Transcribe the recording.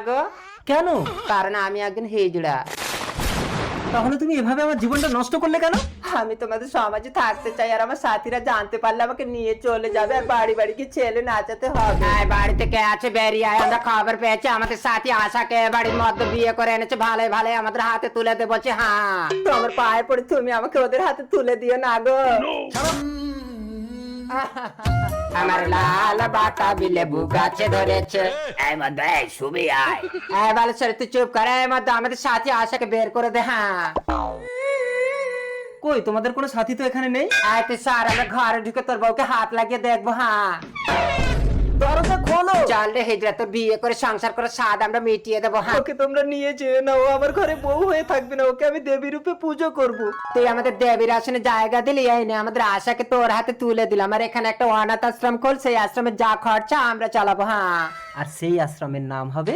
গো কেন? কারণ আমি একজন হিজড়া। তাহলে তুমি এভাবে আমার জীবনটা নষ্ট করলে কেন? আমি তোমাদের সমাজে থাকতে চাই, আর আমার সাথীরা জানতে পারলে আমাকে নিয়ে চলে যাবে, আর বাড়ি বাড়ি কি ছেলে নাচাতে হবে। বাড়িতে কে আছে বেরিয়ে আয়, আমরা খবর পেয়েছি আমাদের সাথী আশাকে বাড়ির মধ্যে বিয়ে করে এনেছে, ভালো ভালো আমাদের হাতে তুলে দে বলছে। হ্যাঁ তো আমার পায়ে পড়ে তুমি আমাকে ওদের হাতে তুলে দিও না গো। আমার লাল বাটা বিলে বুকাছে ধরেছে। এই মধ্যে এই শুবি আয়। এই ভালো সরে তুই চুপ করে, এই মধ্যে আমাদের সাথী আশাকে বের করে দে। হ্যাঁ কই তোমাদের কোনো সাথী তো এখানে নেই। এই তুই স্যার, আমরা ঘরে ঢুকে তোর বউকে হাত লাগিয়ে দেখবো। হ্যাঁ দরজা খোলো। চল রে হিজড়া, তোর বিয়ে করে সংসার করে স্বাদ আমরা মিটিয়ে দেবো। হ্যাঁ ওকে তোমরা নিয়ে যেও না, ও আমার ঘরে বউ হয়ে থাকবে না, ওকে আমি দেবী রূপে পুজো করব। তুই আমাদের দেবীর আসনে জায়গা দিলি, এই নে আমাদের আশাকে তোর হাতে তুলে দিলাম, আর এখানে একটা অনাথ আশ্রম খোল, সেই আশ্রমে যা খরচা আমরা চালাবো। হ্যাঁ আর সেই আশ্রমের নাম হবে